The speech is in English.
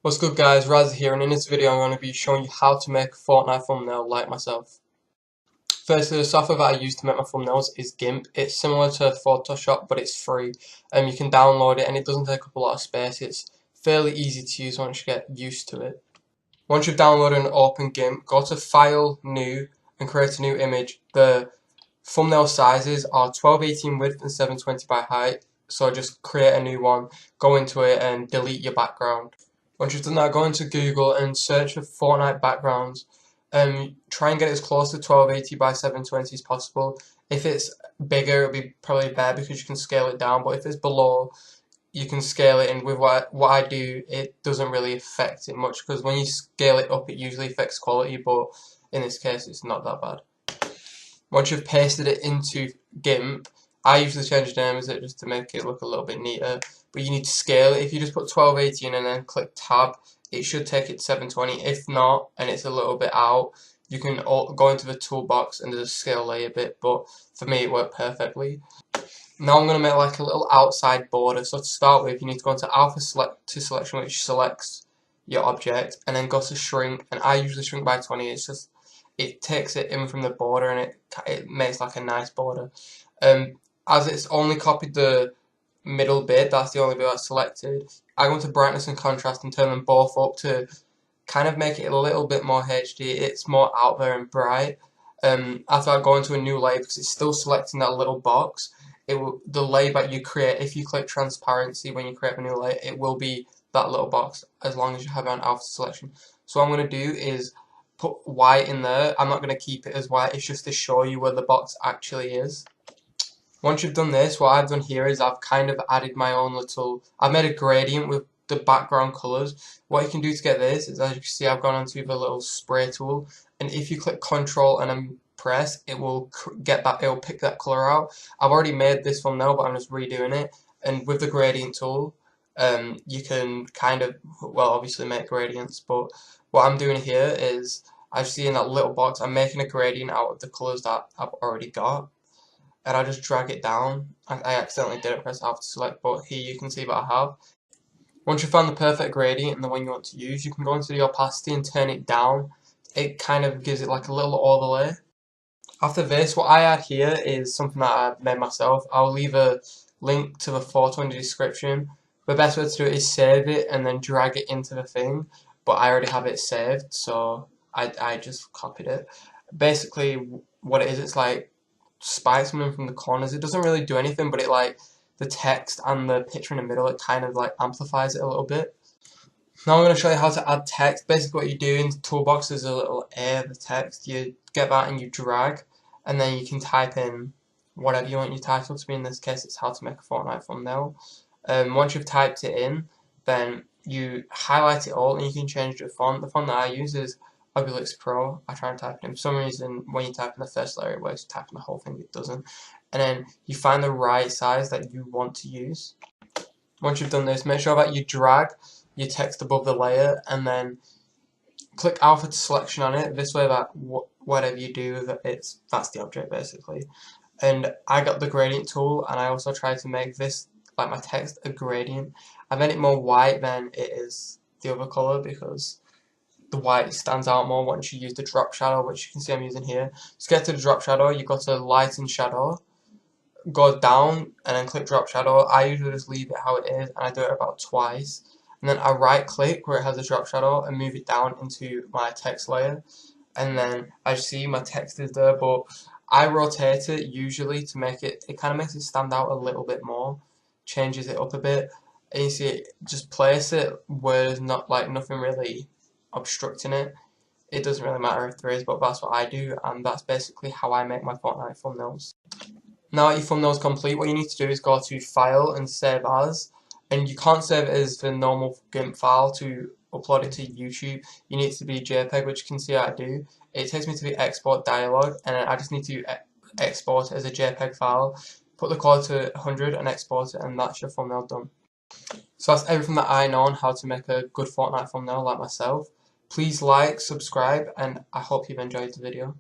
What's good guys, Raz here, and in this video I'm going to be showing you how to make a Fortnite thumbnail like myself. Firstly, the software that I use to make my thumbnails is GIMP. It's similar to Photoshop but it's free. You can download it and it doesn't take up a lot of space. It's fairly easy to use once you get used to it. Once you've downloaded and opened GIMP, go to File, New and create a new image. The thumbnail sizes are 1280 width and 720 by height, so just create a new one, go into it and delete your background. Once you've done that, go into Google and search for Fortnite backgrounds. Try and get it as close to 1280 by 720 as possible. If it's bigger, it'll be probably better because you can scale it down. But if it's below, you can scale it. And with what I do, it doesn't really affect it much because when you scale it up, it usually affects quality. But in this case, it's not that bad. Once you've pasted it into GIMP, I usually change the name of it just to make it look a little bit neater. But you need to scale it. If you just put 1280 in and then click tab, it should take it to 720. If not, and it's a little bit out, you can go into the toolbox and just scale layer bit. But for me, it worked perfectly. Now I'm going to make like a little outside border. So to start with, you need to go into alpha select to selection, which selects your object, and then go to shrink. And I usually shrink by 20. It's just it takes it in from the border and it makes like a nice border. As it's only copied the middle bit, that's the only bit that's selected, I go into brightness and contrast and turn them both up to kind of make it a little bit more HD. It's more out there and bright. After I go into a new layer, because it's still selecting that little box, the layer that you create, if you click transparency when you create a new layer, it will be that little box as long as you have it on alpha selection. So what I'm going to do is put white in there. I'm not going to keep it as white, it's just to show you where the box actually is. Once you've done this, what I've done here is I've kind of added my own little, I've made a gradient with the background colours. What you can do to get this is, as you can see, I've gone onto the little spray tool, and if you click Control and then press, it will get that, it will pick that colour out. I've already made this thumbnail, but I'm just redoing it, and with the gradient tool, you can kind of, well, obviously make gradients, but what I'm doing here is, as you see in that little box, I'm making a gradient out of the colours that I've already got. And I just drag it down. I accidentally did it, press Alpha to select, but here you can see what I have. Once you've found the perfect gradient and the one you want to use, you can go into the opacity and turn it down. It kind of gives it like a little overlay. After this, what I add here is something that I made myself. I'll leave a link to the photo in the description. The best way to do it is save it and then drag it into the thing, but I already have it saved, so I just copied it. Basically, what it is, it's like spikes coming from the corners. It doesn't really do anything, but it like the text and the picture in the middle, it kind of like amplifies it a little bit. Now I'm going to show you how to add text. Basically what you do in the toolbox is a little A of the text. You get that and you drag, and then you can type in whatever you want your title to be. In this case, it's how to make a Fortnite thumbnail. Once you've typed it in, then you highlight it all and you can change the font. The font that I use is Obelix Pro. I try and type it in. For some reason, when you type in the first letter, it works. Typing the whole thing, it doesn't. And then you find the right size that you want to use. Once you've done this, make sure that you drag your text above the layer and then click alpha to selection on it. This way, that whatever you do, that's the object basically. And I got the gradient tool, and I also tried to make this, like my text, a gradient. I made it more white than it is the other color because the white stands out more once you use the drop shadow, which you can see I'm using here. To get to the drop shadow, you go to light and shadow, go down and then click drop shadow. I usually just leave it how it is, and I do it about twice. And then I right click where it has a drop shadow and move it down into my text layer. And then as you see, my text is there, but I rotate it usually to make it kind of makes it stand out a little bit more, changes it up a bit. And you see, just place it where there's not like nothing really obstructing it. It doesn't really matter if there is, but that's what I do, and that's basically how I make my Fortnite thumbnails. Now that your thumbnail's complete, what you need to do is go to File and Save As, and you can't save it as the normal GIMP file to upload it to YouTube. You need it to be JPEG, which you can see I do. It takes me to the export dialog, and I just need to export it as a JPEG file, put the quality to 100 and export it, and that's your thumbnail done. So that's everything that I know on how to make a good Fortnite thumbnail like myself. Please like, subscribe, and I hope you've enjoyed the video.